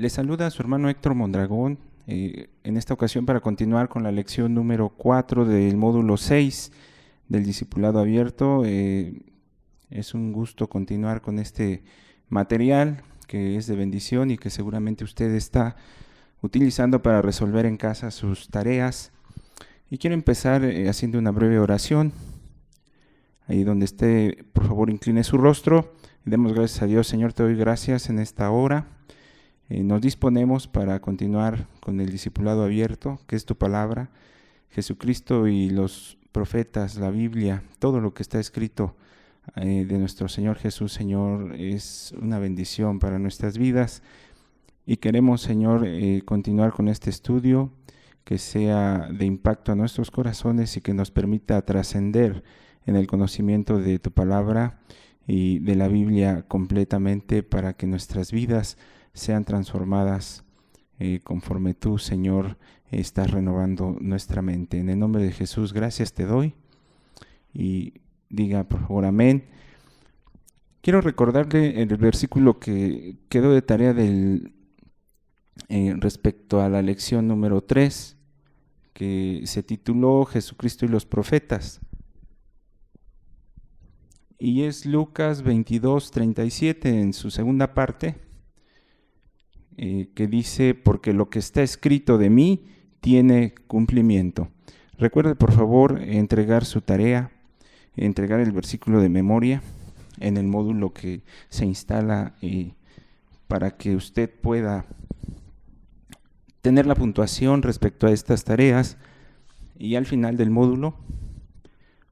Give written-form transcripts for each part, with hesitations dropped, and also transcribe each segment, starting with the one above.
Le saluda a su hermano Héctor Mondragón, en esta ocasión para continuar con la lección número 4 del módulo 6 del Discipulado Abierto. Es un gusto continuar con este material que es de bendición y que seguramente usted está utilizando para resolver en casa sus tareas. Y quiero empezar haciendo una breve oración. Ahí donde esté, por favor, incline su rostro y demos gracias a Dios. Señor, te doy gracias en esta hora. Nos disponemos para continuar con el discipulado abierto, que es tu palabra, Jesucristo y los profetas, la Biblia, todo lo que está escrito de nuestro Señor Jesús, Señor, es una bendición para nuestras vidas. Y queremos, Señor, continuar con este estudio, que sea de impacto a nuestros corazones y que nos permita trascender en el conocimiento de tu palabra y de la Biblia completamente, para que nuestras vidas sean transformadas conforme tú, Señor, estás renovando nuestra mente. En el nombre de Jesús, gracias te doy. Y diga, por favor, amén. Quiero recordarle el versículo que quedó de tarea respecto a la lección número 3, que se tituló Jesucristo y los profetas. Y es Lucas 22:37 en su segunda parte, que dice: porque lo que está escrito de mí tiene cumplimiento. Recuerde, por favor, entregar su tarea, entregar el versículo de memoria en el módulo que se instala para que usted pueda tener la puntuación respecto a estas tareas y al final del módulo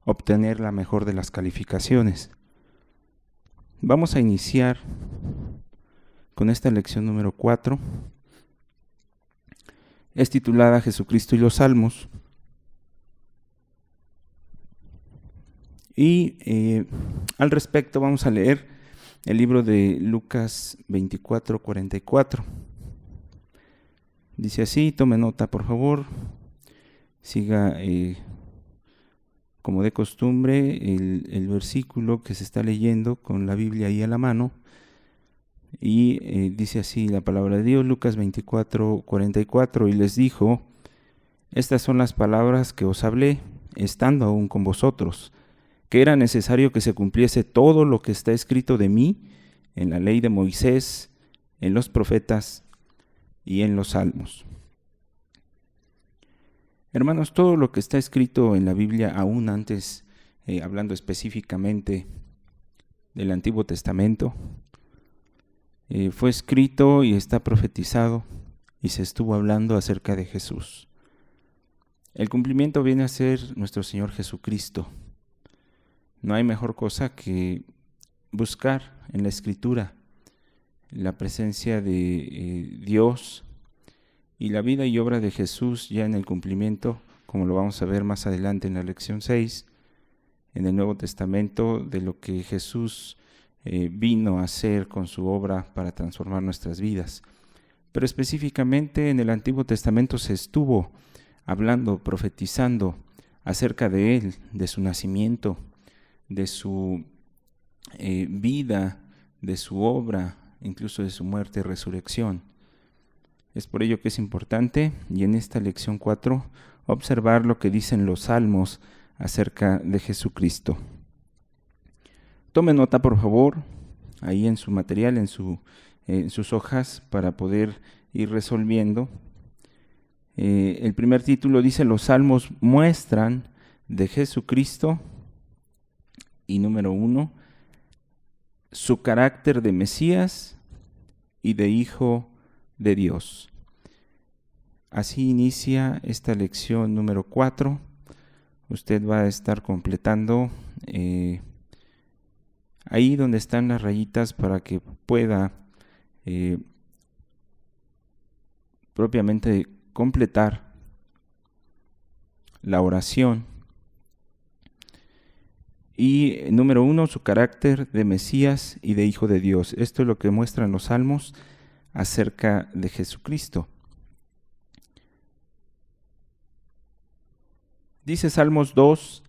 obtener la mejor de las calificaciones. Vamos a iniciar con esta lección número 4. Es titulada Jesucristo y los Salmos. Y al respecto vamos a leer el libro de Lucas 24:44. Dice así, tome nota por favor, siga como de costumbre el versículo que se está leyendo con la Biblia ahí a la mano. Y dice así la palabra de Dios, Lucas 24:44, y les dijo: estas son las palabras que os hablé, estando aún con vosotros, que era necesario que se cumpliese todo lo que está escrito de mí en la ley de Moisés, en los profetas y en los salmos. Hermanos, todo lo que está escrito en la Biblia, aún antes, hablando específicamente del Antiguo Testamento, fue escrito y está profetizado y se estuvo hablando acerca de Jesús. El cumplimiento viene a ser nuestro Señor Jesucristo. No hay mejor cosa que buscar en la Escritura la presencia de Dios y la vida y obra de Jesús ya en el cumplimiento, como lo vamos a ver más adelante en la lección 6, en el Nuevo Testamento, de lo que Jesús vino a hacer con su obra para transformar nuestras vidas. Pero específicamente en el Antiguo Testamento se estuvo hablando, profetizando acerca de Él, de su nacimiento, de su vida, de su obra, incluso de su muerte y resurrección. Es por ello que es importante, y en esta lección 4, observar lo que dicen los salmos acerca de Jesucristo. Tome nota, por favor, ahí en su material, en sus hojas, para poder ir resolviendo. El primer título dice: los salmos muestran de Jesucristo, y número 1, su carácter de Mesías y de Hijo de Dios. Así inicia esta lección número 4. Usted va a estar completando ahí donde están las rayitas para que pueda propiamente completar la oración. Y número 1, su carácter de Mesías y de Hijo de Dios. Esto es lo que muestran los salmos acerca de Jesucristo. Dice Salmos 2,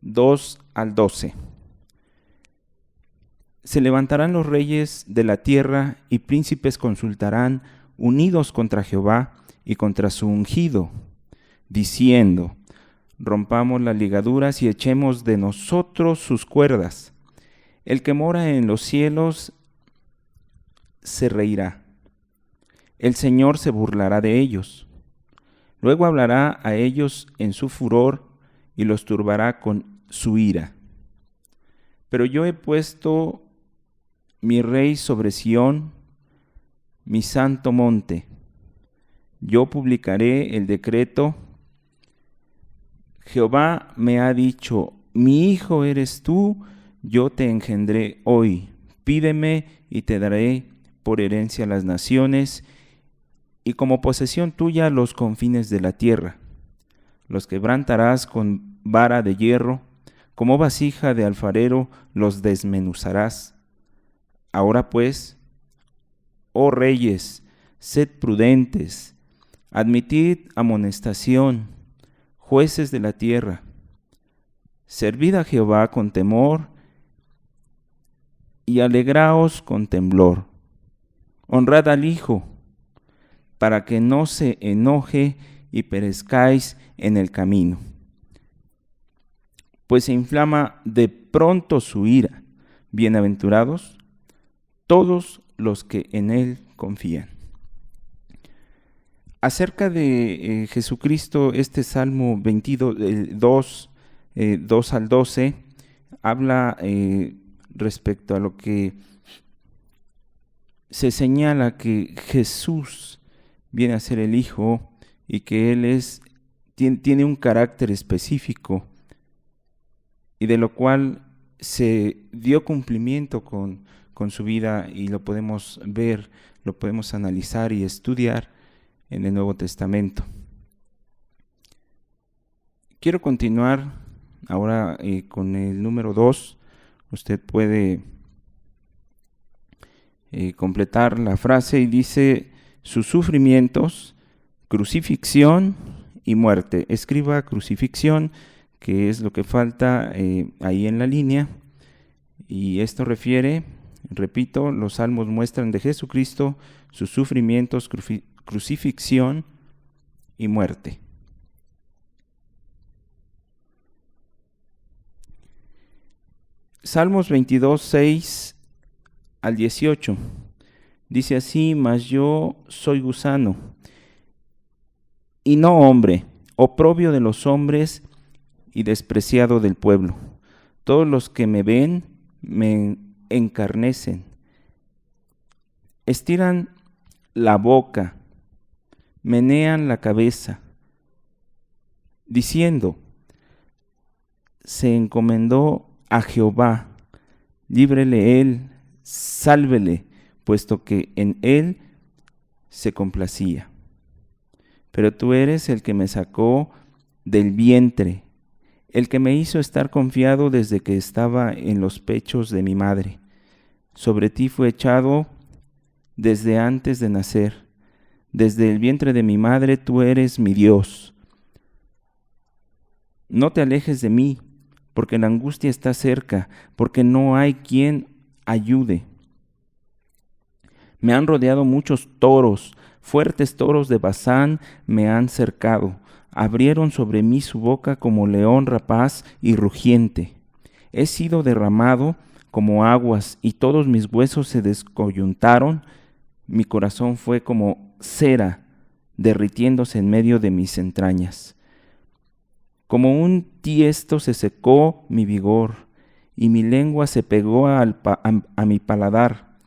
2 al 12. Se levantarán los reyes de la tierra y príncipes consultarán, unidos contra Jehová y contra su ungido, diciendo: rompamos las ligaduras y echemos de nosotros sus cuerdas. El que mora en los cielos se reirá. El Señor se burlará de ellos. Luego hablará a ellos en su furor y los turbará con su ira. Pero yo he puesto mi rey sobre Sión, mi santo monte. Yo publicaré el decreto. Jehová me ha dicho: mi hijo eres tú, yo te engendré hoy. Pídeme y te daré por herencia las naciones, y como posesión tuya los confines de la tierra. Los quebrantarás con vara de hierro, como vasija de alfarero los desmenuzarás. Ahora pues, oh reyes, sed prudentes, admitid amonestación, jueces de la tierra. Servid a Jehová con temor y alegraos con temblor. Honrad al Hijo, para que no se enoje y perezcáis en el camino, pues se inflama de pronto su ira. Bienaventurados todos los que en Él confían. Acerca de Jesucristo, este Salmo 22, 2 al 12, habla respecto a lo que se señala que Jesús viene a ser el Hijo y que Él tiene un carácter específico y de lo cual se dio cumplimiento con su vida, y lo podemos ver, lo podemos analizar y estudiar en el Nuevo Testamento. Quiero continuar ahora con el número 2. Usted puede completar la frase y dice: sus sufrimientos, crucifixión y muerte. Escriba crucifixión, que es lo que falta ahí en la línea, y esto refiere, repito, los salmos muestran de Jesucristo sus sufrimientos, crucifixión y muerte. Salmos 22, 6 al 18. Dice así: mas yo soy gusano y no hombre, oprobio de los hombres y despreciado del pueblo. Todos los que me ven me encarnecen, estiran la boca, menean la cabeza, diciendo: se encomendó a Jehová, líbrele él, sálvele, puesto que en él se complacía. Pero tú eres el que me sacó del vientre, el que me hizo estar confiado desde que estaba en los pechos de mi madre. Sobre ti fue echado desde antes de nacer. Desde el vientre de mi madre tú eres mi Dios. No te alejes de mí, porque la angustia está cerca, porque no hay quien ayude. Me han rodeado muchos toros, fuertes toros de Basán me han cercado. Abrieron sobre mí su boca como león rapaz y rugiente. He sido derramado como aguas y todos mis huesos se descoyuntaron. Mi corazón fue como cera derritiéndose en medio de mis entrañas. Como un tiesto se secó mi vigor y mi lengua se pegó a mi paladar.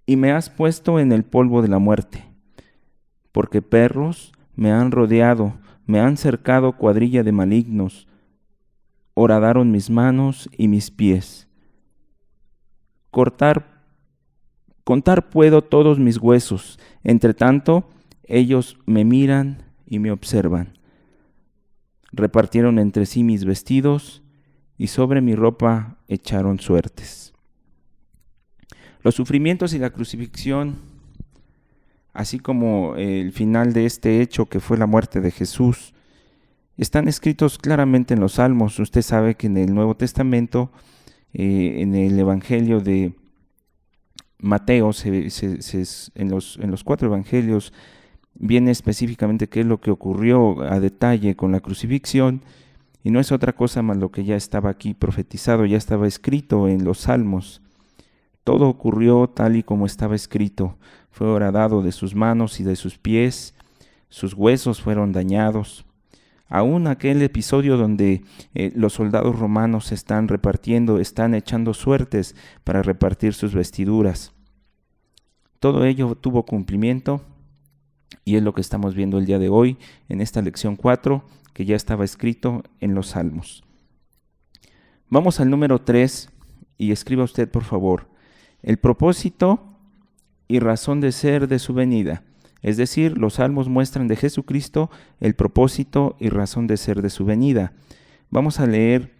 Y me has puesto en el polvo de la muerte, porque perros me han rodeado, me han cercado cuadrilla de malignos, horadaron mis manos y mis pies. Contar puedo todos mis huesos, entre tanto ellos me miran y me observan. Repartieron entre sí mis vestidos y sobre mi ropa echaron suertes. Los sufrimientos y la crucifixión, así como el final de este hecho que fue la muerte de Jesús, están escritos claramente en los Salmos. Usted sabe que en el Nuevo Testamento En el Evangelio de Mateo, en los 4 evangelios, viene específicamente qué es lo que ocurrió a detalle con la crucifixión, y no es otra cosa más lo que ya estaba aquí profetizado, ya estaba escrito en los Salmos. Todo ocurrió tal y como estaba escrito. Fue horadado de sus manos y de sus pies, sus huesos fueron dañados. Aún aquel episodio donde los soldados romanos están echando suertes para repartir sus vestiduras. Todo ello tuvo cumplimiento y es lo que estamos viendo el día de hoy en esta lección 4, que ya estaba escrito en los Salmos. Vamos al número 3 y escriba usted, por favor, el propósito y razón de ser de su venida. Es decir, los Salmos muestran de Jesucristo el propósito y razón de ser de su venida. Vamos a leer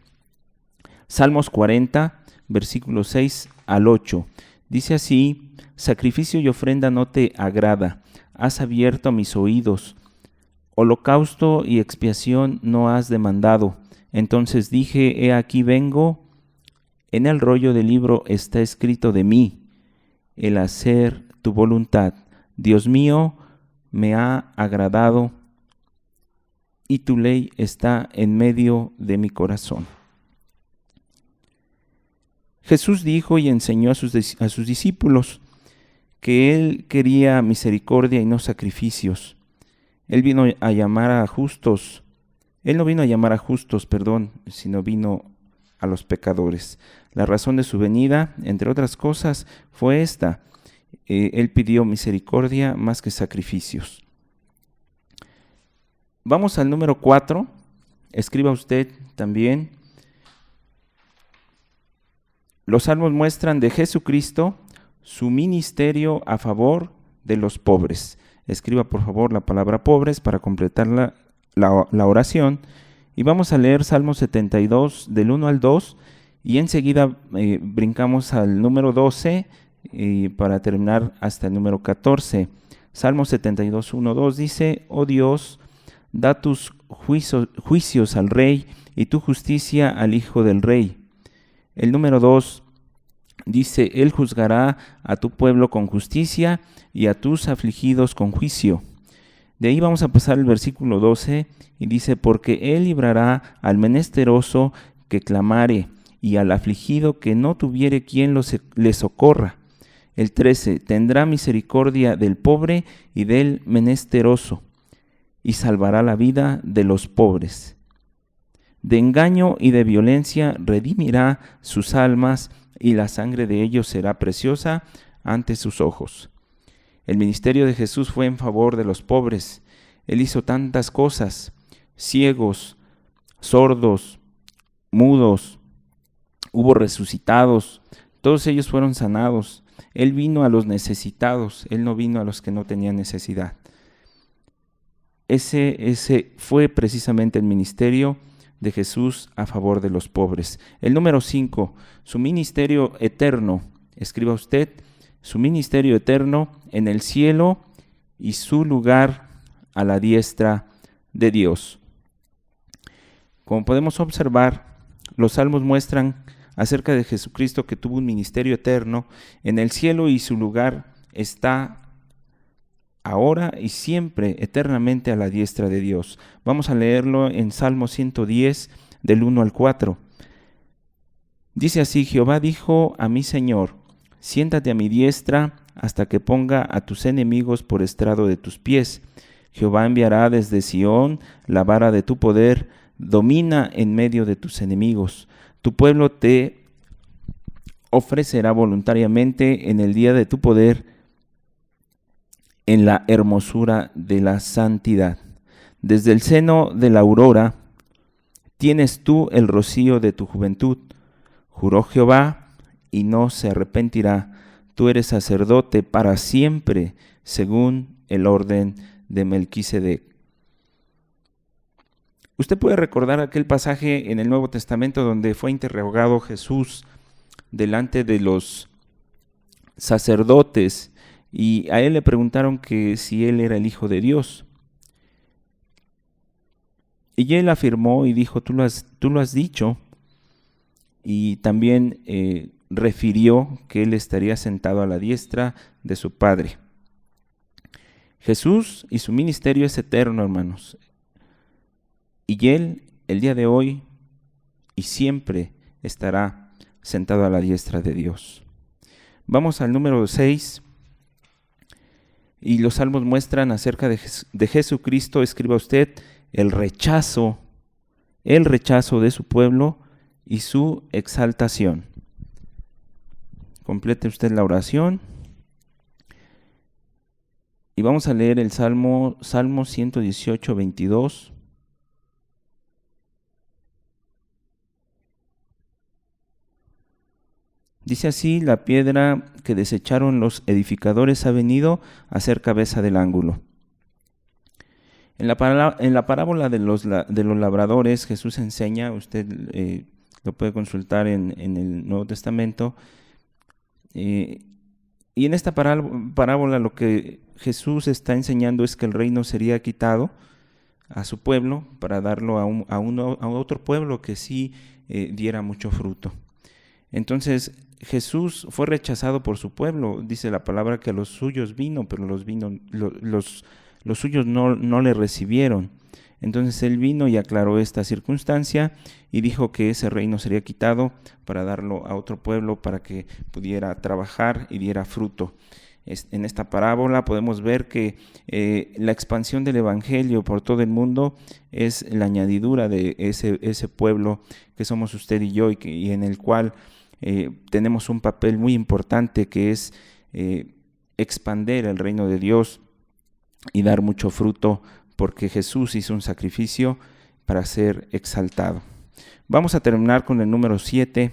Salmos 40, versículos 6 al 8. Dice así: sacrificio y ofrenda no te agrada, has abierto mis oídos. Holocausto y expiación no has demandado. Entonces dije, he aquí vengo, en el rollo del libro está escrito de mí, el hacer tu voluntad. Dios mío, me ha agradado y tu ley está en medio de mi corazón. Jesús dijo y enseñó a sus discípulos que Él quería misericordia y no sacrificios. Él no vino a llamar a justos, sino vino a los pecadores. La razón de su venida, entre otras cosas, fue esta. Él pidió misericordia más que sacrificios. Vamos al número 4. Escriba usted también. Los salmos muestran de Jesucristo su ministerio a favor de los pobres. Escriba por favor la palabra pobres para completar la oración. Y vamos a leer Salmo 72 del 1 al 2 y enseguida brincamos al número 12 para terminar hasta el número 14. Salmo 72, 1, 2 dice: oh Dios, da tus juicios al rey y tu justicia al hijo del rey. El número 2 dice: Él juzgará a tu pueblo con justicia y a tus afligidos con juicio. De ahí vamos a pasar al versículo 12 y dice: porque Él librará al menesteroso que clamare y al afligido que no tuviere quien le socorra. El 13: tendrá misericordia del pobre y del menesteroso y salvará la vida de los pobres. De engaño y de violencia redimirá sus almas y la sangre de ellos será preciosa ante sus ojos. El ministerio de Jesús fue en favor de los pobres. Él hizo tantas cosas: ciegos, sordos, mudos, hubo resucitados, todos ellos fueron sanados. Él vino a los necesitados, Él no vino a los que no tenían necesidad. Ese fue precisamente el ministerio de Jesús a favor de los pobres. El número 5, su ministerio eterno. Escriba usted: su ministerio eterno en el cielo y su lugar a la diestra de Dios. Como podemos observar, los salmos muestran acerca de Jesucristo que tuvo un ministerio eterno en el cielo y su lugar está ahora y siempre, eternamente a la diestra de Dios. Vamos a leerlo en Salmo 110, del 1 al 4. Dice así: Jehová dijo a mi Señor: siéntate a mi diestra hasta que ponga a tus enemigos por estrado de tus pies. Jehová enviará desde Sión la vara de tu poder, domina en medio de tus enemigos. Tu pueblo te ofrecerá voluntariamente en el día de tu poder, en la hermosura de la santidad. Desde el seno de la aurora tienes tú el rocío de tu juventud. Juró Jehová y no se arrepentirá. Tú eres sacerdote para siempre, según el orden de Melquisedec. Usted puede recordar aquel pasaje en el Nuevo Testamento donde fue interrogado Jesús delante de los sacerdotes y a él le preguntaron que si él era el Hijo de Dios. Y él afirmó y dijo: tú lo has dicho. y también refirió que Él estaría sentado a la diestra de su Padre. Jesús y su ministerio es eterno, hermanos. Y Él, el día de hoy y siempre, estará sentado a la diestra de Dios. Vamos al número 6. Y los salmos muestran acerca de Jesucristo, escriba usted, el rechazo de su pueblo y su exaltación. Complete usted la oración. Y vamos a leer el Salmo 118, 22. Dice así: la piedra que desecharon los edificadores ha venido a ser cabeza del ángulo. En la parábola de los labradores, Jesús enseña, usted lo puede consultar en el Nuevo Testamento, y en esta parábola lo que Jesús está enseñando es que el reino sería quitado a su pueblo para darlo a otro pueblo que sí diera mucho fruto. Entonces Jesús fue rechazado por su pueblo. Dice la palabra que a los suyos vino, pero los suyos no le recibieron. Entonces Él vino y aclaró esta circunstancia y dijo que ese reino sería quitado para darlo a otro pueblo para que pudiera trabajar y diera fruto. En esta parábola podemos ver que la expansión del evangelio por todo el mundo es la añadidura de ese pueblo que somos usted y yo, y en el cual tenemos un papel muy importante, que es expander el reino de Dios y dar mucho fruto, porque Jesús hizo un sacrificio para ser exaltado. Vamos a terminar con el número 7.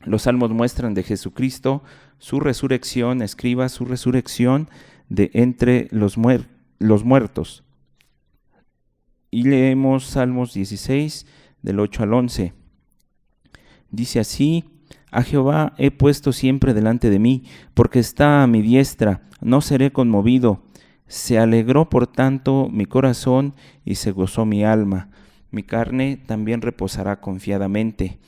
Los salmos muestran de Jesucristo su resurrección, escriba, su resurrección de entre los muertos. Y leemos Salmos 16, del 8 al 11. Dice así: a Jehová he puesto siempre delante de mí, porque está a mi diestra, no seré conmovido. Se alegró por tanto mi corazón y se gozó mi alma. Mi carne también reposará confiadamente,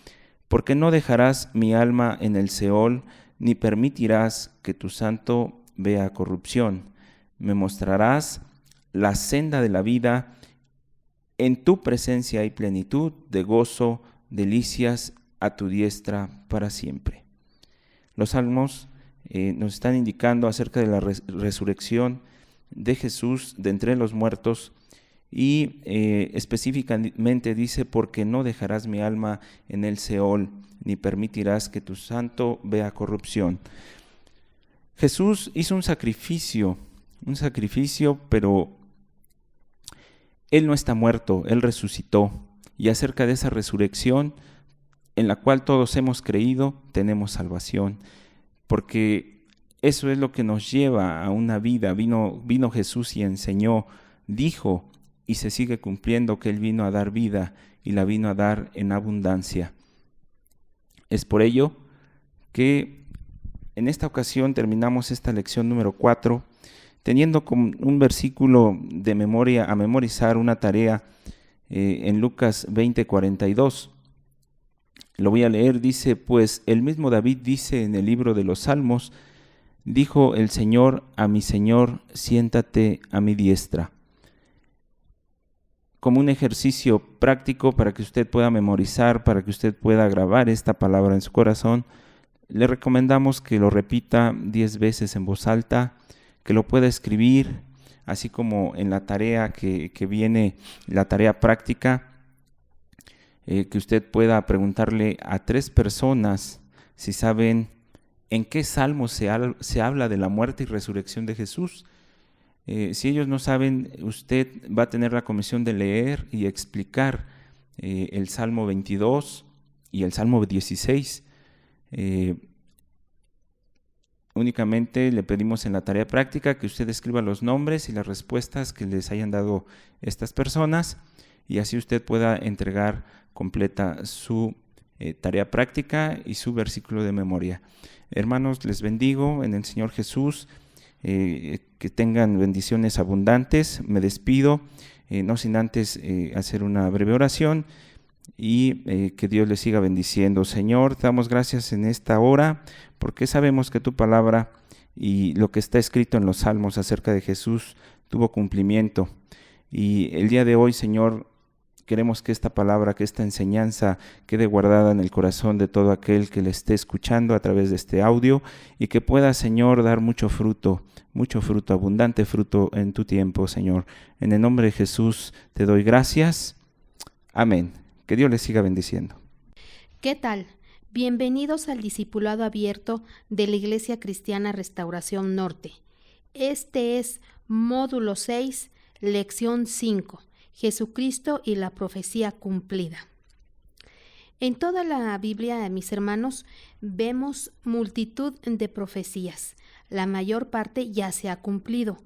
porque no dejarás mi alma en el Seol, ni permitirás que tu santo vea corrupción. Me mostrarás la senda de la vida, en tu presencia hay plenitud de gozo, delicias a tu diestra para siempre. Los salmos nos están indicando acerca de la resurrección de Jesús de entre los muertos, y específicamente dice: porque no dejarás mi alma en el Seol, ni permitirás que tu santo vea corrupción. Jesús hizo un sacrificio, pero Él no está muerto, Él resucitó, y acerca de esa resurrección en la cual todos hemos creído, tenemos salvación, porque eso es lo que nos lleva a una vida. Vino Jesús y enseñó, dijo, y se sigue cumpliendo, que Él vino a dar vida y la vino a dar en abundancia. Es por ello que en esta ocasión terminamos esta lección número 4, teniendo como un versículo de memoria a memorizar, una tarea en Lucas 20:42. Lo voy a leer. Dice: pues el mismo David dice en el libro de los Salmos: dijo el Señor a mi Señor, siéntate a mi diestra. Como un ejercicio práctico para que usted pueda memorizar, para que usted pueda grabar esta palabra en su corazón, le recomendamos que lo repita 10 veces en voz alta, que lo pueda escribir, así como en la tarea que viene, la tarea práctica, que usted pueda preguntarle a 3 personas si saben en qué salmo se habla de la muerte y resurrección de Jesús. Si ellos no saben, usted va a tener la comisión de leer y explicar el Salmo 22 y el Salmo 16. Únicamente le pedimos en la tarea práctica que usted escriba los nombres y las respuestas que les hayan dado estas personas, y así usted pueda entregar completa su tarea práctica y su versículo de memoria. Hermanos, les bendigo en el Señor Jesús. Que tengan bendiciones abundantes. Me despido, no sin antes hacer una breve oración, y que Dios les siga bendiciendo. Señor, te damos gracias en esta hora porque sabemos que tu palabra y lo que está escrito en los salmos acerca de Jesús tuvo cumplimiento. Y el día de hoy, Señor, queremos que esta palabra, que esta enseñanza quede guardada en el corazón de todo aquel que le esté escuchando a través de este audio y que pueda, Señor, dar mucho fruto, abundante fruto en tu tiempo, Señor. En el nombre de Jesús te doy gracias. Amén. Que Dios les siga bendiciendo. ¿Qué tal? Bienvenidos al Discipulado Abierto de la Iglesia Cristiana Restauración Norte. Este es módulo 6, lección 5. Jesucristo y la profecía cumplida. En toda la Biblia, mis hermanos, vemos multitud de profecías. La mayor parte ya se ha cumplido,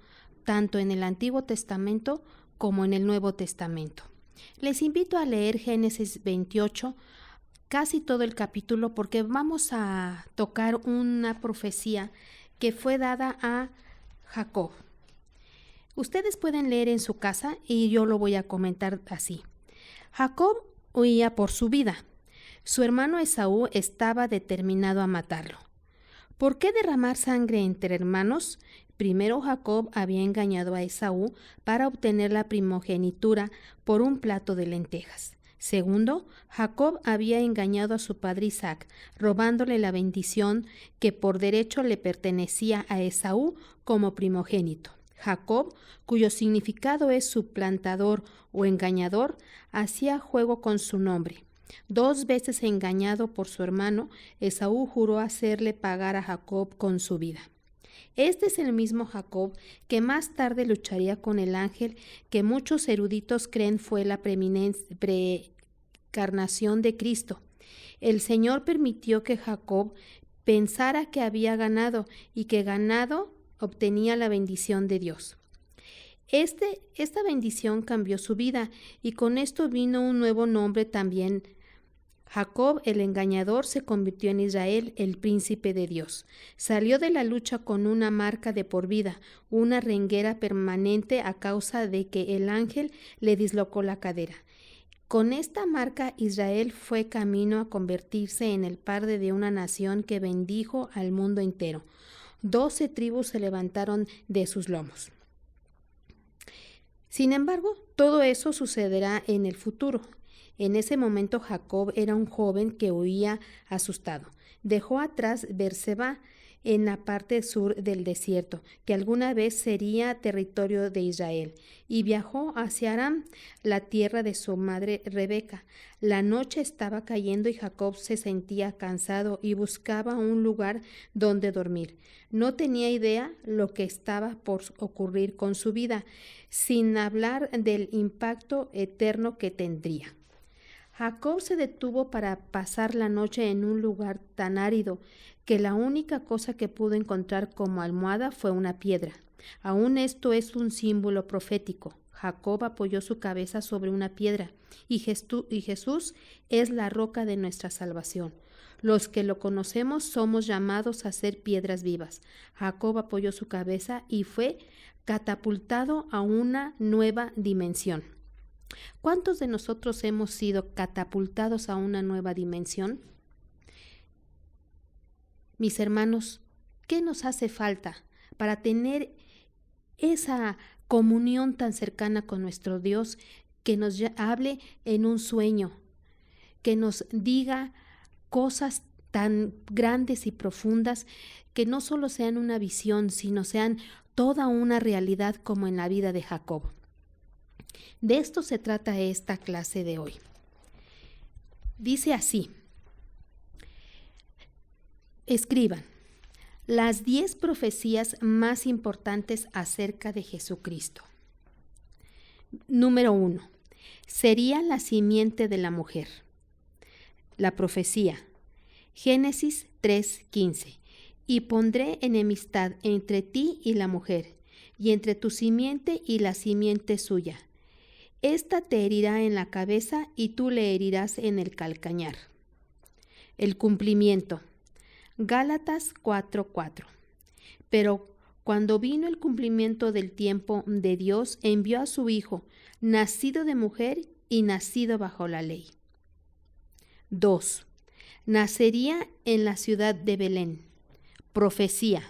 tanto en el Antiguo Testamento como en el Nuevo Testamento. Les invito a leer Génesis 28, casi todo el capítulo, porque vamos a tocar una profecía que fue dada a Jacob. Ustedes pueden leer en su casa y yo lo voy a comentar así. Jacob huía por su vida. Su hermano Esaú estaba determinado a matarlo. ¿Por qué derramar sangre entre hermanos? Primero, Jacob había engañado a Esaú para obtener la primogenitura por un plato de lentejas. Segundo, Jacob había engañado a su padre Isaac, robándole la bendición que por derecho le pertenecía a Esaú como primogénito. Jacob, cuyo significado es suplantador o engañador, hacía juego con su nombre. 2 veces engañado por su hermano, Esaú juró hacerle pagar a Jacob con su vida. Este es el mismo Jacob que más tarde lucharía con el ángel que muchos eruditos creen fue la preencarnación de Cristo. El Señor permitió que Jacob pensara que había ganado y que ganado obtenía la bendición de Dios. Esta bendición cambió su vida y con esto vino un nuevo nombre también. Jacob, el engañador, se convirtió en Israel, el príncipe de Dios. Salió de la lucha con una marca de por vida, una renguera permanente a causa de que el ángel le dislocó la cadera. Con esta marca, Israel fue camino a convertirse en el padre de una nación que bendijo al mundo entero. 12 tribus se levantaron de sus lomos. Sin embargo, todo eso sucederá en el futuro. En ese momento Jacob era un joven que huía asustado. Dejó atrás Beerseba en la parte sur del desierto, que alguna vez sería territorio de Israel, y viajó hacia Aram, la tierra de su madre Rebeca. La noche estaba cayendo y Jacob se sentía cansado y buscaba un lugar donde dormir. No tenía idea lo que estaba por ocurrir con su vida, sin hablar del impacto eterno que tendría. Jacob se detuvo para pasar la noche en un lugar tan árido que la única cosa que pudo encontrar como almohada fue una piedra. Aún esto es un símbolo profético. Jacob apoyó su cabeza sobre una piedra y Jesús es la roca de nuestra salvación. Los que lo conocemos somos llamados a ser piedras vivas. Jacob apoyó su cabeza y fue catapultado a una nueva dimensión. ¿Cuántos de nosotros hemos sido catapultados a una nueva dimensión? Mis hermanos, ¿qué nos hace falta para tener esa comunión tan cercana con nuestro Dios, que nos hable en un sueño, que nos diga cosas tan grandes y profundas, que no solo sean una visión, sino sean toda una realidad como en la vida de Jacob? De esto se trata esta clase de hoy. Dice así: escriban las 10 profecías más importantes acerca de Jesucristo. Número 1. Sería la simiente de la mujer. La profecía. Génesis 3:15. Y pondré enemistad entre ti y la mujer, y entre tu simiente y la simiente suya. Esta te herirá en la cabeza y tú le herirás en el calcañar. El cumplimiento. Gálatas 4:4. Pero cuando vino el cumplimiento del tiempo de Dios, envió a su Hijo, nacido de mujer y nacido bajo la ley. 2. Nacería en la ciudad de Belén. Profecía.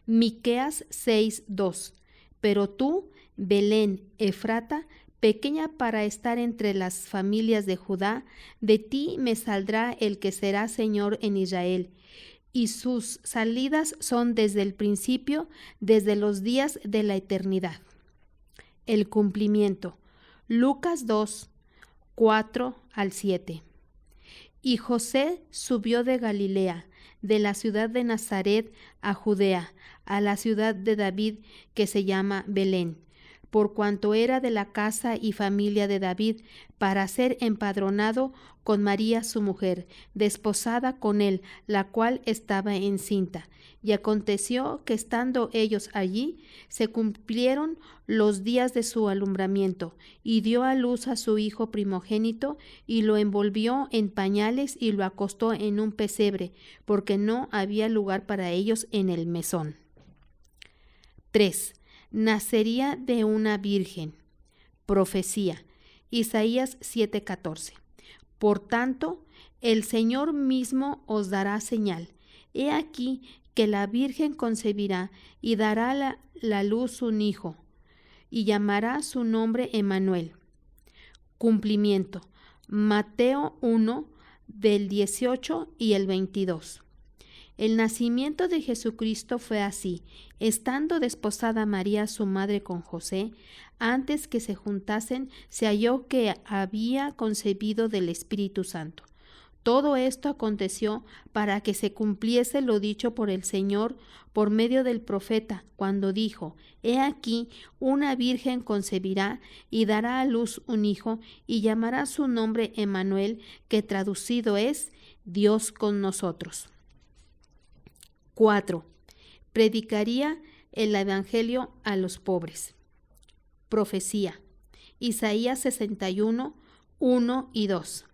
Miqueas 6:2. Pero tú, Belén Efrata, pequeña para estar entre las familias de Judá, de ti me saldrá el que será Señor en Israel, y sus salidas son desde el principio, desde los días de la eternidad. El cumplimiento. Lucas 2:4-7. Y José subió de Galilea, de la ciudad de Nazaret a Judea, a la ciudad de David, que se llama Belén, por cuanto era de la casa y familia de David, para ser empadronado con María su mujer, desposada con él, la cual estaba encinta. Y aconteció que estando ellos allí, se cumplieron los días de su alumbramiento, y dio a luz a su hijo primogénito, y lo envolvió en pañales y lo acostó en un pesebre, porque no había lugar para ellos en el mesón. 3. Nacería de una virgen. Profecía. Isaías 7:14. Por tanto, el Señor mismo os dará señal. He aquí que la virgen concebirá y dará la luz un hijo, y llamará su nombre Emmanuel. Cumplimiento. Mateo 1, del 18 y el 22. El nacimiento de Jesucristo fue así. Estando desposada María su madre con José, antes que se juntasen, se halló que había concebido del Espíritu Santo. Todo esto aconteció para que se cumpliese lo dicho por el Señor por medio del profeta, cuando dijo: He aquí, una virgen concebirá y dará a luz un hijo, y llamará su nombre Emmanuel, que traducido es Dios con nosotros. 4. Predicaría el evangelio a los pobres. Profecía. Isaías 61, 1 y 2.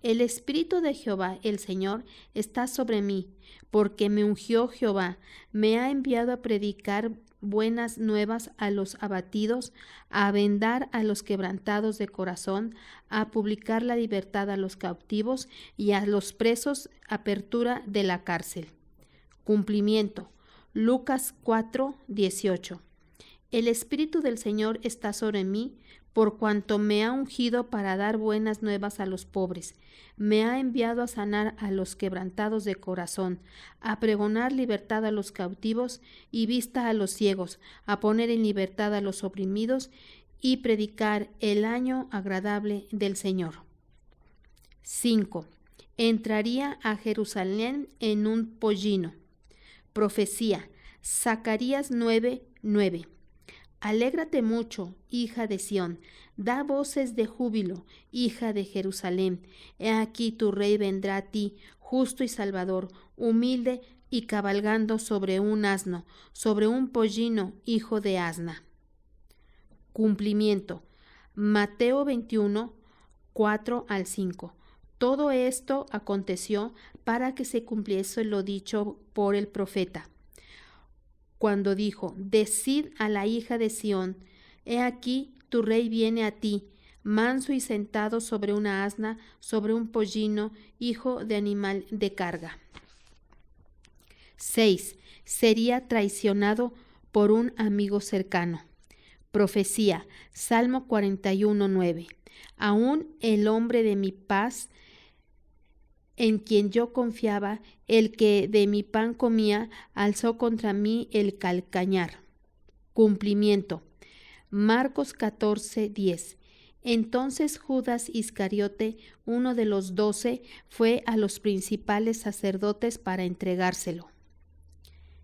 El Espíritu de Jehová, el Señor, está sobre mí, porque me ungió Jehová, me ha enviado a predicar buenas nuevas a los abatidos, a vendar a los quebrantados de corazón, a publicar la libertad a los cautivos y a los presos apertura de la cárcel. Cumplimiento. Lucas 4:18. El Espíritu del Señor está sobre mí, por cuanto me ha ungido para dar buenas nuevas a los pobres. Me ha enviado a sanar a los quebrantados de corazón, a pregonar libertad a los cautivos y vista a los ciegos, a poner en libertad a los oprimidos y predicar el año agradable del Señor. 5. Entraría a Jerusalén en un pollino. Profecía. Zacarías 9:9. Alégrate mucho, hija de Sión, da voces de júbilo, hija de Jerusalén. He aquí tu rey vendrá a ti, justo y salvador, humilde y cabalgando sobre un asno, sobre un pollino, hijo de asna. Cumplimiento. Mateo 21, 4-5. Todo esto aconteció para que se cumpliese lo dicho por el profeta, cuando dijo: Decid a la hija de Sión, he aquí tu rey viene a ti, manso y sentado sobre una asna, sobre un pollino, hijo de animal de carga. 6. Sería traicionado por un amigo cercano. Profecía. Salmo 41:9. Aún el hombre de mi paz, en quien yo confiaba, el que de mi pan comía, alzó contra mí el calcañar. Cumplimiento. Marcos 14:10. Entonces Judas Iscariote, uno de los 12, fue a los principales sacerdotes para entregárselo.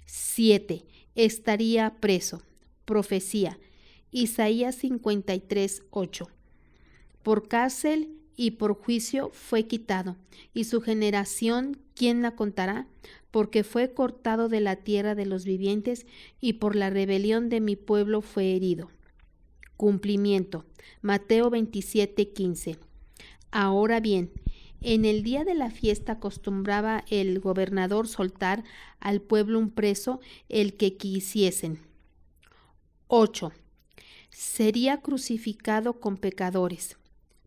7. Estaría preso. Profecía. Isaías 53:8. Por cárcel y por juicio fue quitado, y su generación, ¿quién la contará? Porque fue cortado de la tierra de los vivientes, y por la rebelión de mi pueblo fue herido. Cumplimiento. Mateo 27:15. Ahora bien, en el día de la fiesta acostumbraba el gobernador soltar al pueblo un preso, el que quisiesen. 8. Sería crucificado con pecadores.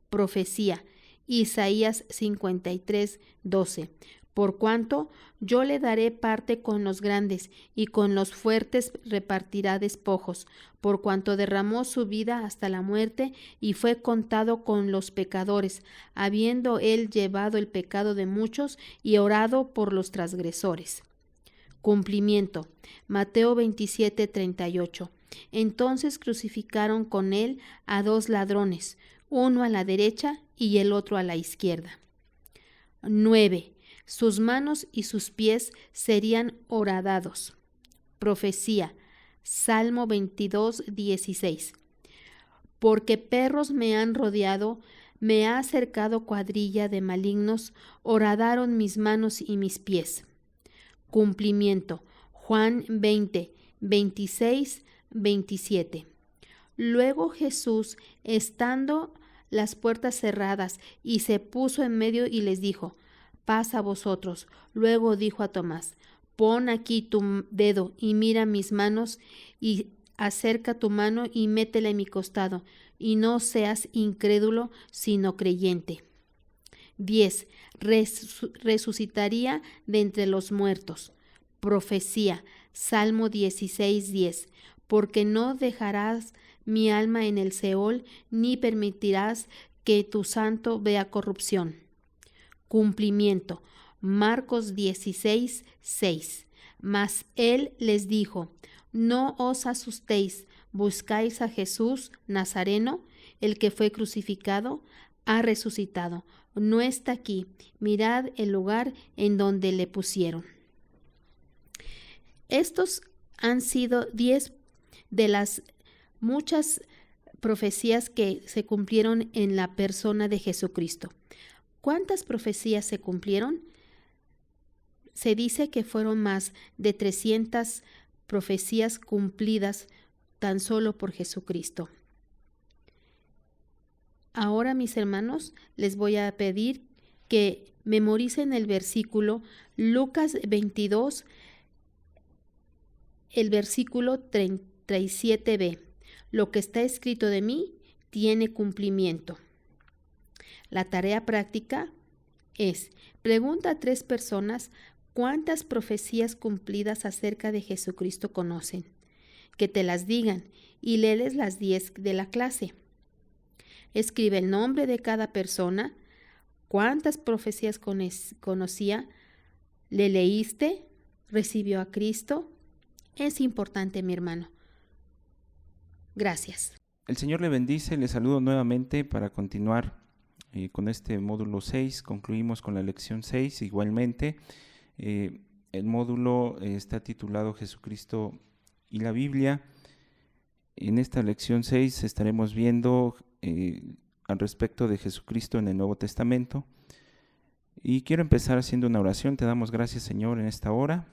Profecía. Isaías 53:12. Por cuanto yo le daré parte con los grandes, y con los fuertes repartirá despojos, por cuanto derramó su vida hasta la muerte, y fue contado con los pecadores, habiendo él llevado el pecado de muchos, y orado por los transgresores. Cumplimiento. Mateo 27:38. Entonces crucificaron con él a 2 ladrones, uno a la derecha y el otro a la izquierda. 9. Sus manos y sus pies serían horadados. Profecía. Salmo 22:16. Porque perros me han rodeado, me ha cercado cuadrilla de malignos, horadaron mis manos y mis pies. Cumplimiento. Juan 20:26-27. Luego Jesús, estando las puertas cerradas, y se puso en medio y les dijo: paz a vosotros. Luego dijo a Tomás: pon aquí tu dedo y mira mis manos, y acerca tu mano y métela en mi costado, y no seas incrédulo, sino creyente. 10. Resucitaría de entre los muertos. Profecía. Salmo 16:10. Porque no dejarás mi alma en el Seol, ni permitirás que tu santo vea corrupción. Cumplimiento. Marcos 16:6. Mas él les dijo: no os asustéis, buscáis a Jesús Nazareno, el que fue crucificado, ha resucitado, no está aquí, mirad el lugar en donde le pusieron. Estos han sido 10 de las muchas profecías que se cumplieron en la persona de Jesucristo. ¿Cuántas profecías se cumplieron? Se dice que fueron más de 300 profecías cumplidas tan solo por Jesucristo. Ahora, mis hermanos, les voy a pedir que memoricen el versículo Lucas 22, el versículo 37b. Lo que está escrito de mí tiene cumplimiento. La tarea práctica es: pregunta a 3 personas cuántas profecías cumplidas acerca de Jesucristo conocen. Que te las digan y léeles las 10 de la clase. Escribe el nombre de cada persona, cuántas profecías conocía, le leíste, recibió a Cristo. Es importante, mi hermano. Gracias. El Señor le bendice, le saludo nuevamente para continuar con este módulo 6. Concluimos con la lección 6 igualmente. El módulo está titulado Jesucristo y la Biblia. En esta lección 6 estaremos viendo al respecto de Jesucristo en el Nuevo Testamento. Y quiero empezar haciendo una oración. Te damos gracias, Señor, en esta hora.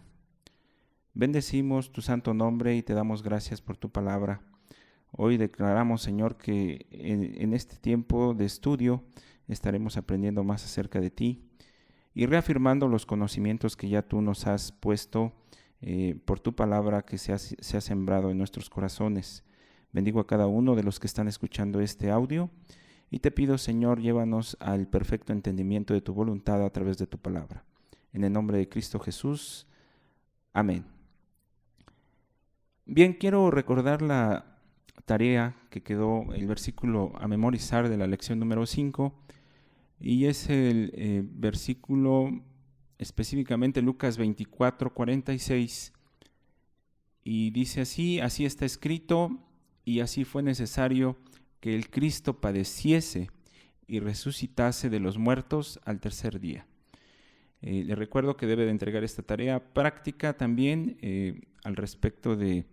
Bendecimos tu santo nombre y te damos gracias por tu palabra. Hoy declaramos, Señor, que en este tiempo de estudio estaremos aprendiendo más acerca de ti y reafirmando los conocimientos que ya tú nos has puesto por tu palabra que se ha sembrado en nuestros corazones. Bendigo a cada uno de los que están escuchando este audio y te pido, Señor, llévanos al perfecto entendimiento de tu voluntad a través de tu palabra. En el nombre de Cristo Jesús. Amén. Bien, quiero recordar la tarea que quedó, el versículo a memorizar de la lección número 5, y es el versículo específicamente Lucas 24:46, y dice así: así está escrito, y así fue necesario que el Cristo padeciese y resucitase de los muertos al tercer día. Le recuerdo que debe de entregar esta tarea práctica también al respecto de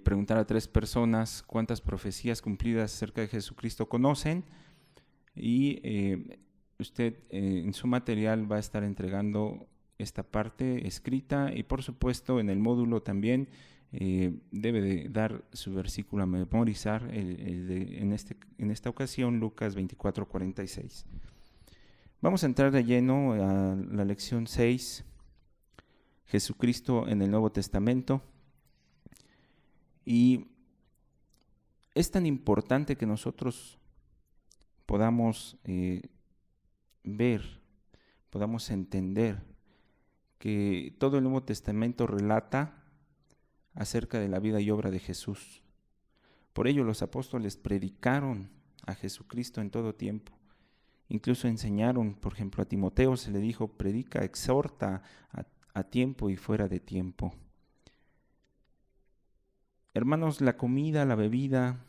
preguntar a 3 personas cuántas profecías cumplidas acerca de Jesucristo conocen, y usted en su material va a estar entregando esta parte escrita, y por supuesto en el módulo también debe de dar su versículo a memorizar, en esta ocasión Lucas 24:46. Vamos a entrar de lleno a la lección 6, Jesucristo en el Nuevo Testamento. Y es tan importante que nosotros podamos ver, podamos entender que todo el Nuevo Testamento relata acerca de la vida y obra de Jesús. Por ello los apóstoles predicaron a Jesucristo en todo tiempo. Incluso enseñaron, por ejemplo, a Timoteo se le dijo, predica, exhorta a tiempo y fuera de tiempo. Hermanos, la comida, la bebida,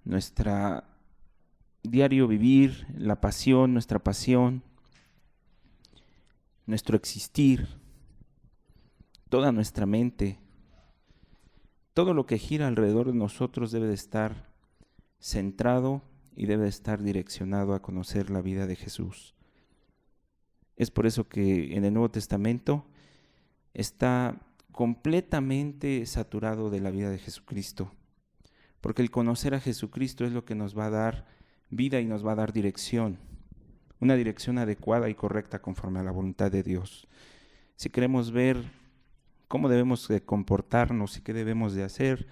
nuestra diario vivir, la pasión, nuestra pasión, nuestro existir, toda nuestra mente, todo lo que gira alrededor de nosotros debe de estar centrado y debe de estar direccionado a conocer la vida de Jesús. Es por eso que en el Nuevo Testamento está completamente saturado de la vida de Jesucristo, porque el conocer a Jesucristo es lo que nos va a dar vida y nos va a dar dirección, una dirección adecuada y correcta conforme a la voluntad de Dios. Si queremos ver cómo debemos de comportarnos y qué debemos de hacer,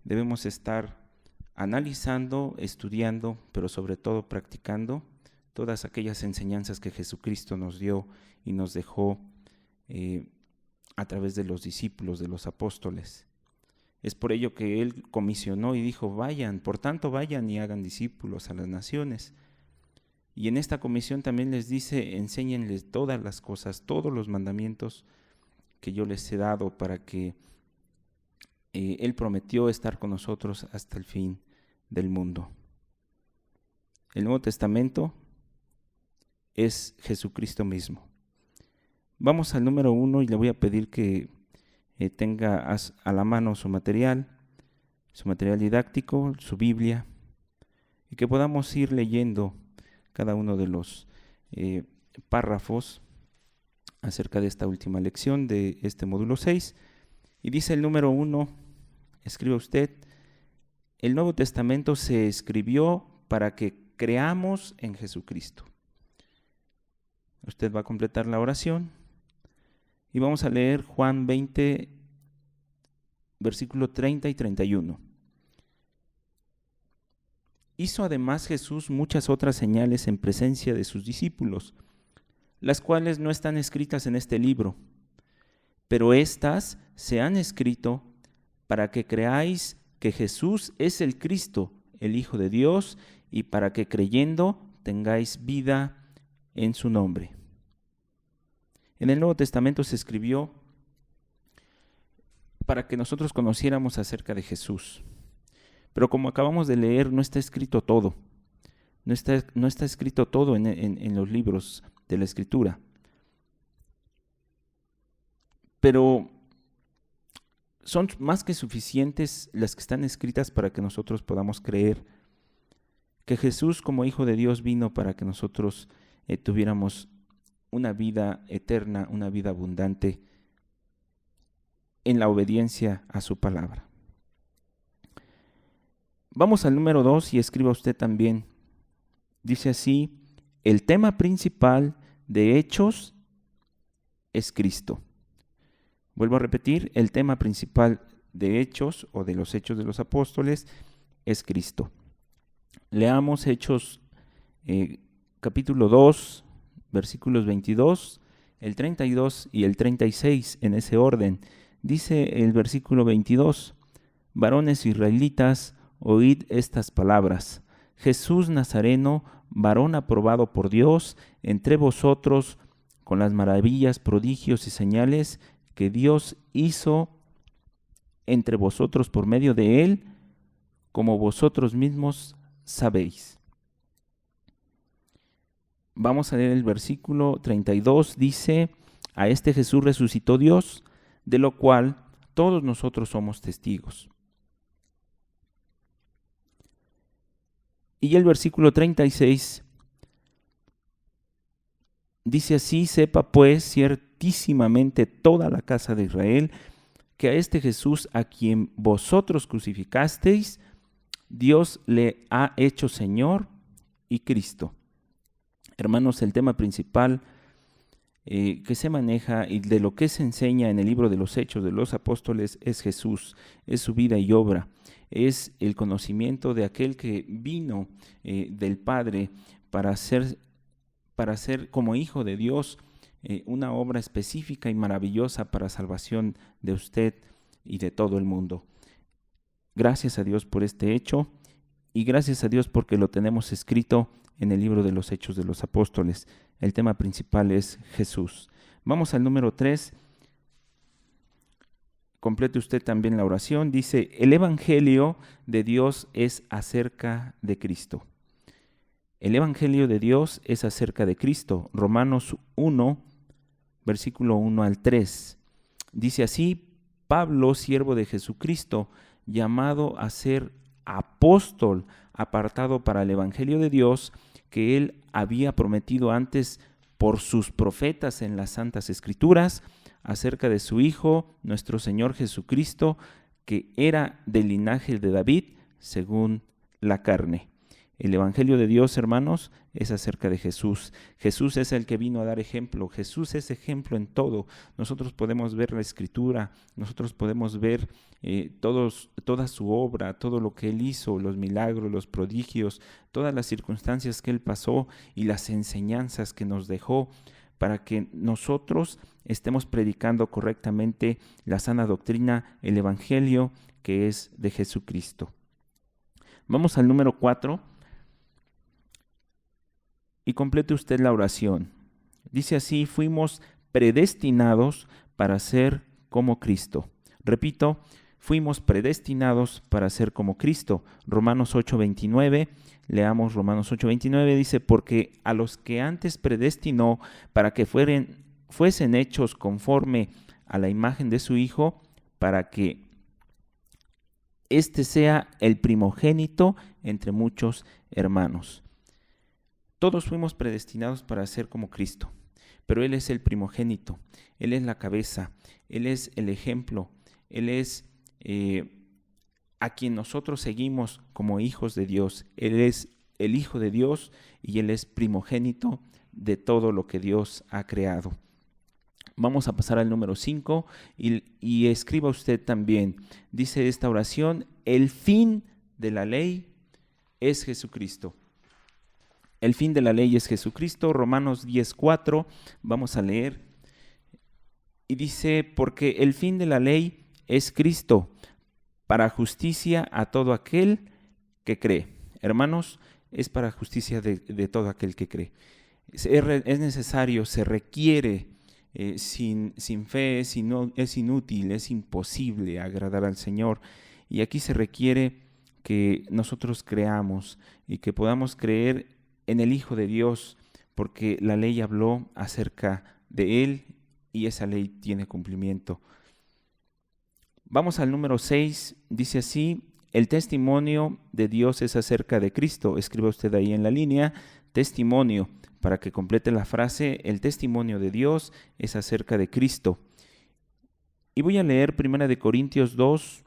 debemos estar analizando, estudiando, pero sobre todo practicando todas aquellas enseñanzas que Jesucristo nos dio y nos dejó a través de los discípulos, de los apóstoles. Es por ello que Él comisionó y dijo, vayan, por tanto vayan y hagan discípulos a las naciones. Y en esta comisión también les dice, enséñenles todas las cosas, todos los mandamientos que yo les he dado para que Él prometió estar con nosotros hasta el fin del mundo. El Nuevo Testamento es Jesucristo mismo. Vamos al número 1 y le voy a pedir que tenga a la mano su material didáctico, su Biblia, y que podamos ir leyendo cada uno de los párrafos acerca de esta última lección de este módulo 6. Y dice el número 1, escribe usted, el Nuevo Testamento se escribió para que creamos en Jesucristo. Usted va a completar la oración y vamos a leer Juan 20, versículo 30 y 31. Hizo además Jesús muchas otras señales en presencia de sus discípulos, las cuales no están escritas en este libro, pero éstas se han escrito para que creáis que Jesús es el Cristo, el Hijo de Dios, y para que creyendo tengáis vida en su nombre. En el Nuevo Testamento se escribió para que nosotros conociéramos acerca de Jesús. Pero como acabamos de leer, no está escrito todo. No está escrito todo en los libros de la Escritura. Pero son más que suficientes las que están escritas para que nosotros podamos creer que Jesús como Hijo de Dios vino para que nosotros tuviéramos una vida eterna, una vida abundante en la obediencia a su palabra. Vamos al número 2 y escriba usted también. Dice así, el tema principal de Hechos es Cristo. Vuelvo a repetir, el tema principal de Hechos o de los Hechos de los Apóstoles es Cristo. Leamos Hechos capítulo 2, versículos 22, el 32 y el 36 en ese orden. Dice el versículo 22, varones israelitas, oíd estas palabras. Jesús Nazareno, varón aprobado por Dios, entre vosotros, con las maravillas, prodigios y señales que Dios hizo entre vosotros por medio de él, como vosotros mismos sabéis. Vamos a leer el versículo 32, dice, a este Jesús resucitó Dios, de lo cual todos nosotros somos testigos. Y el versículo 36 dice así, sepa pues ciertísimamente toda la casa de Israel, que a este Jesús a quien vosotros crucificasteis, Dios le ha hecho Señor y Cristo. Hermanos, el tema principal que se maneja y de lo que se enseña en el libro de los Hechos de los Apóstoles es Jesús, es su vida y obra, es el conocimiento de aquel que vino del Padre para hacer como hijo de Dios una obra específica y maravillosa para salvación de usted y de todo el mundo. Gracias a Dios por este hecho y gracias a Dios porque lo tenemos escrito en el libro de los Hechos de los Apóstoles. El tema principal es Jesús. Vamos al número 3. Complete usted también la oración. Dice, el Evangelio de Dios es acerca de Cristo. El Evangelio de Dios es acerca de Cristo. Romanos 1, versículo 1 al 3. Dice así, Pablo, siervo de Jesucristo, llamado a ser apóstol, apartado para el Evangelio de Dios, que él había prometido antes por sus profetas en las Santas Escrituras, acerca de su Hijo, nuestro Señor Jesucristo, que era del linaje de David, según la carne. El Evangelio de Dios, hermanos, es acerca de Jesús. Jesús es el que vino a dar ejemplo. Jesús es ejemplo en todo. Nosotros podemos ver la Escritura, nosotros podemos ver toda su obra, todo lo que Él hizo, los milagros, los prodigios, todas las circunstancias que Él pasó y las enseñanzas que nos dejó para que nosotros estemos predicando correctamente la sana doctrina, el Evangelio que es de Jesucristo. Vamos al número 4. Y complete usted la oración. Dice así, fuimos predestinados para ser como Cristo. Repito, fuimos predestinados para ser como Cristo. Romanos 8:29, leamos Romanos 8:29, dice, porque a los que antes predestinó para que fuesen hechos conforme a la imagen de su Hijo, para que éste sea el primogénito entre muchos hermanos. Todos fuimos predestinados para ser como Cristo, pero Él es el primogénito, Él es la cabeza, Él es el ejemplo, Él es a quien nosotros seguimos como hijos de Dios. Él es el Hijo de Dios y Él es primogénito de todo lo que Dios ha creado. Vamos a pasar al número 5 y escriba usted también. Dice esta oración, el fin de la ley es Jesucristo. El fin de la ley es Jesucristo. Romanos 10:4, vamos a leer. Y dice, porque el fin de la ley es Cristo, para justicia a todo aquel que cree. Hermanos, es para justicia de todo aquel que cree. Es necesario, se requiere, sin fe es inútil, es imposible agradar al Señor. Y aquí se requiere que nosotros creamos y que podamos creer en el Hijo de Dios, porque la ley habló acerca de Él y esa ley tiene cumplimiento. Vamos al número 6, dice así, el testimonio de Dios es acerca de Cristo. Escriba usted ahí en la línea, testimonio, para que complete la frase, el testimonio de Dios es acerca de Cristo. Y voy a leer 1 Corintios 2,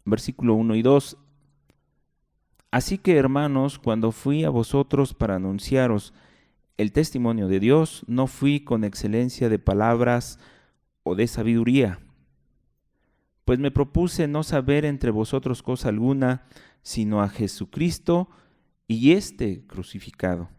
versículo 1 y 2. Así que, hermanos, cuando fui a vosotros para anunciaros el testimonio de Dios, no fui con excelencia de palabras o de sabiduría, pues me propuse no saber entre vosotros cosa alguna, sino a Jesucristo y este crucificado.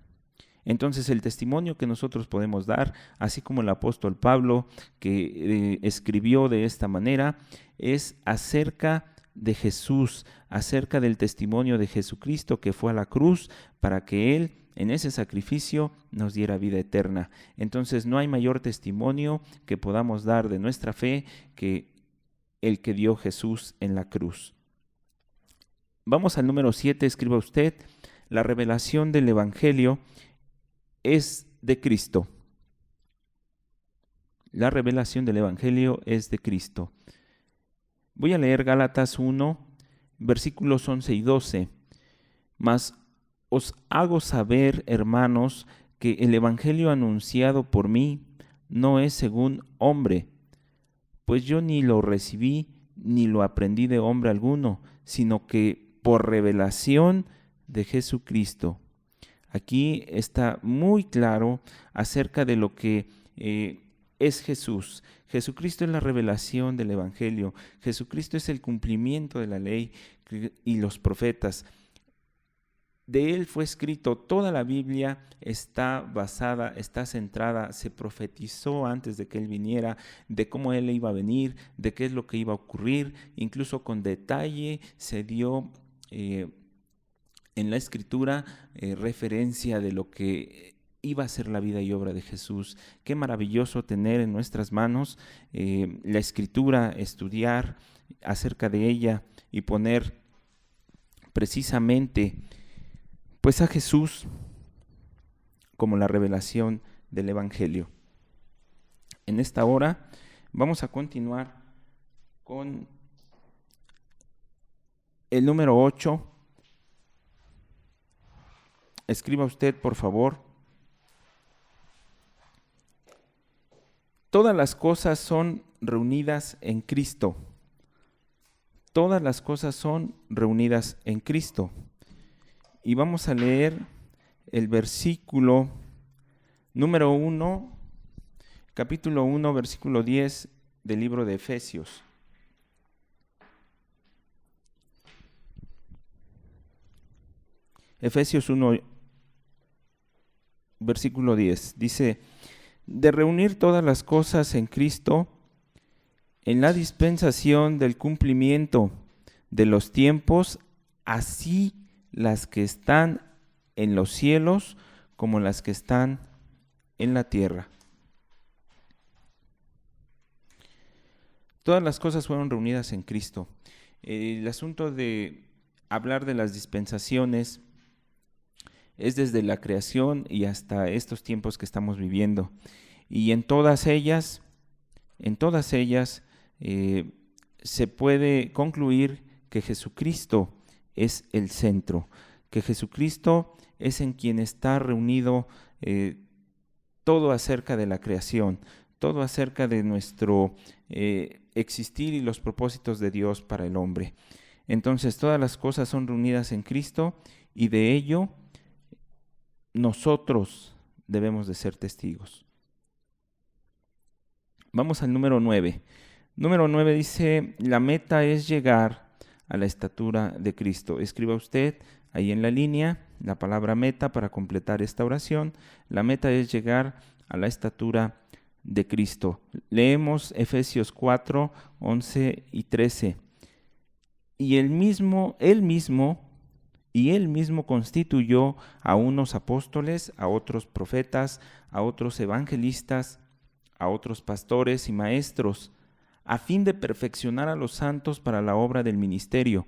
Entonces el testimonio que nosotros podemos dar, así como el apóstol Pablo que escribió de esta manera, es acerca de Jesús, acerca del testimonio de Jesucristo que fue a la cruz para que Él en ese sacrificio nos diera vida eterna. Entonces no hay mayor testimonio que podamos dar de nuestra fe que el que dio Jesús en la cruz. Vamos al número 7, escriba usted, la revelación del Evangelio es de Cristo. La revelación del Evangelio es de Cristo. Voy a leer Gálatas 1, versículos 11 y 12. Mas os hago saber, hermanos, que el Evangelio anunciado por mí no es según hombre, pues yo ni lo recibí ni lo aprendí de hombre alguno, sino que por revelación de Jesucristo. Aquí está muy claro acerca de lo que es Jesús. Jesucristo es la revelación del Evangelio. Jesucristo es el cumplimiento de la ley y los profetas. De él fue escrito, toda la Biblia está basada, está centrada, se profetizó antes de que él viniera, de cómo él iba a venir, de qué es lo que iba a ocurrir, incluso con detalle se dio en la Escritura referencia de lo que iba a ser la vida y obra de Jesús. Qué maravilloso tener en nuestras manos la Escritura, estudiar acerca de ella y poner precisamente pues a Jesús como la revelación del Evangelio. En esta hora vamos a continuar con el número 8. Escriba usted, por favor. Todas las cosas son reunidas en Cristo. Todas las cosas son reunidas en Cristo. Y vamos a leer el versículo número 1, capítulo 1, versículo 10 del libro de Efesios. Efesios 1, versículo 10, dice: de reunir todas las cosas en Cristo, en la dispensación del cumplimiento de los tiempos, así las que están en los cielos como las que están en la tierra. Todas las cosas fueron reunidas en Cristo. El asunto de hablar de las dispensaciones es desde la creación y hasta estos tiempos que estamos viviendo. Y en todas ellas se puede concluir que Jesucristo es el centro, que Jesucristo es en quien está reunido todo acerca de la creación, todo acerca de nuestro existir y los propósitos de Dios para el hombre. Entonces todas las cosas son reunidas en Cristo y de ello nosotros debemos de ser testigos. Vamos al número 9. Número 9 dice: la meta es llegar a la estatura de Cristo. Escriba usted ahí en la línea la palabra meta para completar esta oración. La meta es llegar a la estatura de Cristo. Leemos Efesios 4, 11 y 13. Y él mismo constituyó a unos apóstoles, a otros profetas, a otros evangelistas, a otros pastores y maestros, a fin de perfeccionar a los santos para la obra del ministerio,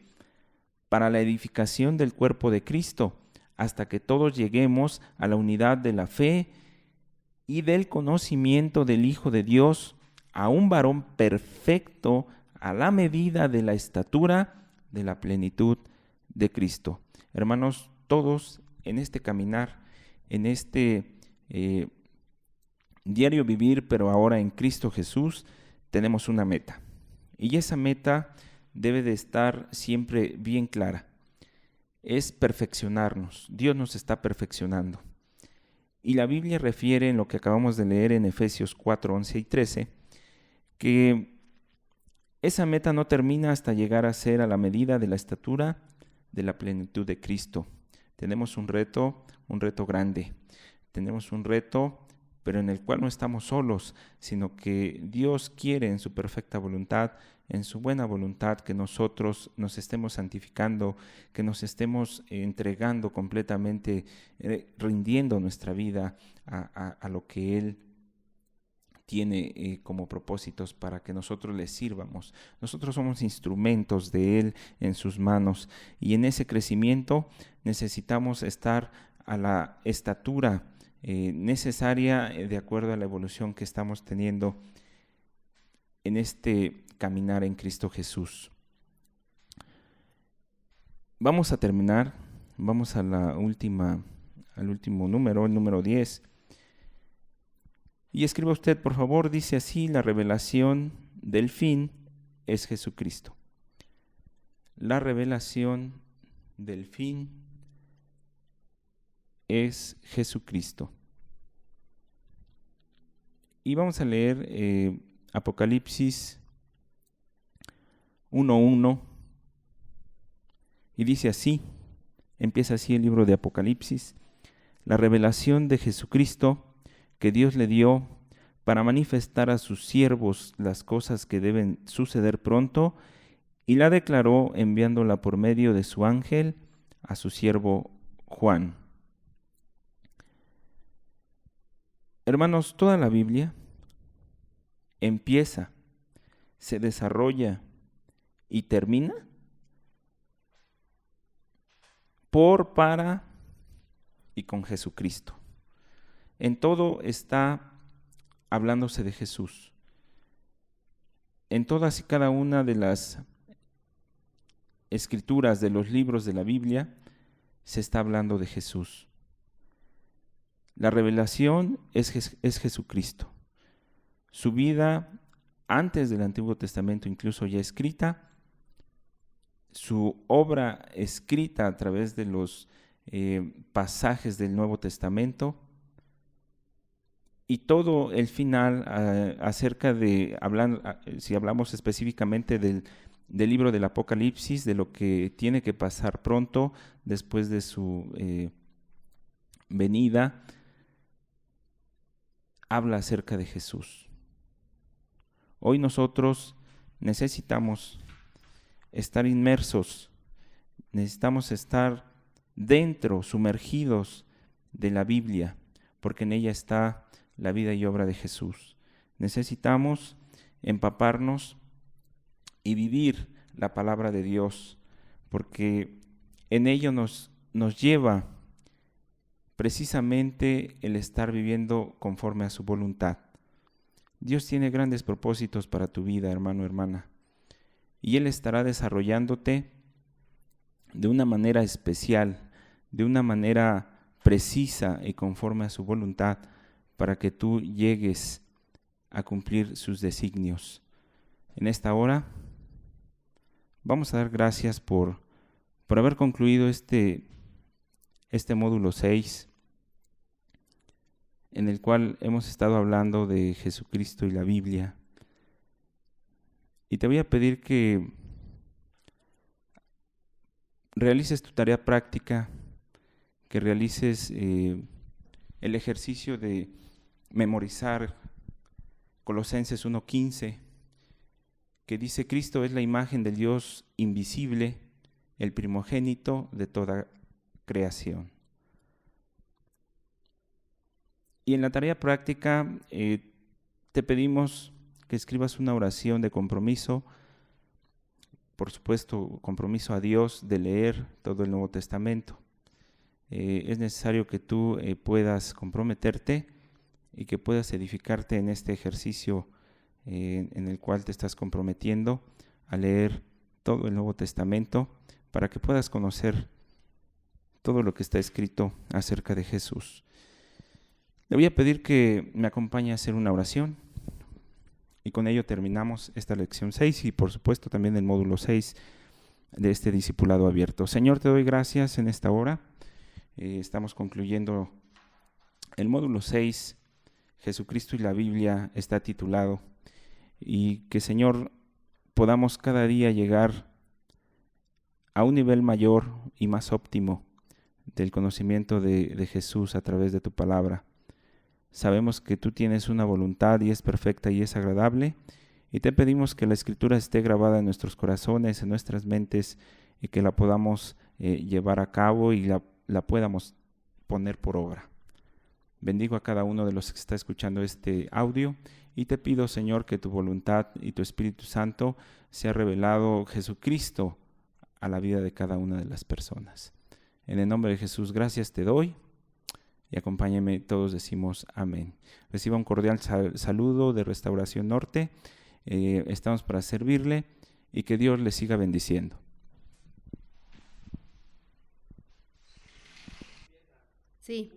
para la edificación del cuerpo de Cristo, hasta que todos lleguemos a la unidad de la fe y del conocimiento del Hijo de Dios, a un varón perfecto, a la medida de la estatura de la plenitud de Cristo. Hermanos, todos en este caminar, en este diario vivir, pero ahora en Cristo Jesús, tenemos una meta. Y esa meta debe de estar siempre bien clara. Es perfeccionarnos. Dios nos está perfeccionando. Y la Biblia refiere en lo que acabamos de leer en Efesios 4, 11 y 13, que esa meta no termina hasta llegar a ser a la medida de la estatura de la plenitud de Cristo. Tenemos un reto grande. Tenemos un reto, pero en el cual no estamos solos, sino que Dios quiere en su perfecta voluntad, en su buena voluntad, que nosotros nos estemos santificando, que nos estemos entregando completamente, rindiendo nuestra vida a lo que Él tiene como propósitos para que nosotros le sirvamos. Nosotros somos instrumentos de Él en sus manos, y en ese crecimiento necesitamos estar a la estatura necesaria de acuerdo a la evolución que estamos teniendo en este caminar en Cristo Jesús. Vamos a terminar, vamos a al último número, el número 10. Y escriba usted, por favor, dice así: la revelación del fin es Jesucristo. La revelación del fin es Jesucristo. Y vamos a leer Apocalipsis 1:1, y dice así, empieza así el libro de Apocalipsis: la revelación de Jesucristo que Dios le dio para manifestar a sus siervos las cosas que deben suceder pronto, y la declaró enviándola por medio de su ángel a su siervo Juan. Hermanos, toda la Biblia empieza, se desarrolla y termina por, para y con Jesucristo. En todo está hablándose de Jesús. En todas y cada una de las escrituras de los libros de la Biblia se está hablando de Jesús. La revelación es Jesucristo. Su vida antes del Antiguo Testamento incluso ya escrita, su obra escrita a través de los pasajes del Nuevo Testamento, y todo el final acerca de, si hablamos específicamente del libro del Apocalipsis, de lo que tiene que pasar pronto después de su venida, habla acerca de Jesús. Hoy nosotros necesitamos estar inmersos, necesitamos estar dentro, sumergidos de la Biblia, porque en ella está la vida y obra de Jesús. Necesitamos empaparnos y vivir la palabra de Dios, porque en ello nos lleva precisamente el estar viviendo conforme a su voluntad. Dios tiene grandes propósitos para tu vida, hermano, hermana, y Él estará desarrollándote de una manera especial, de una manera precisa y conforme a su voluntad, para que tú llegues a cumplir sus designios. En esta hora vamos a dar gracias por haber concluido este módulo 6, en el cual hemos estado hablando de Jesucristo y la Biblia. Y te voy a pedir que realices tu tarea práctica, que realices el ejercicio de memorizar Colosenses 1:15, que dice: Cristo es la imagen del Dios invisible, el primogénito de toda creación. Y en la tarea práctica te pedimos que escribas una oración de compromiso, por supuesto, compromiso a Dios de leer todo el Nuevo Testamento. Es necesario que tú puedas comprometerte y que puedas edificarte en este ejercicio en el cual te estás comprometiendo a leer todo el Nuevo Testamento, para que puedas conocer todo lo que está escrito acerca de Jesús. Le voy a pedir que me acompañe a hacer una oración, y con ello terminamos esta lección 6 y por supuesto también el módulo 6 de este discipulado abierto. Señor, te doy gracias en esta hora. Estamos concluyendo el módulo 6, Jesucristo y la Biblia está titulado, y que, Señor, podamos cada día llegar a un nivel mayor y más óptimo del conocimiento de Jesús a través de tu palabra. Sabemos que tú tienes una voluntad y es perfecta y es agradable, y te pedimos que la Escritura esté grabada en nuestros corazones, en nuestras mentes, y que la podamos llevar a cabo y la podamos poner por obra. Bendigo a cada uno de los que está escuchando este audio, y te pido, Señor, que tu voluntad y tu Espíritu Santo sea revelado Jesucristo a la vida de cada una de las personas. En el nombre de Jesús, gracias te doy. Y acompáñenme, todos decimos amén. Reciba un cordial saludo de Restauración Norte. Estamos para servirle, y que Dios le siga bendiciendo. Sí.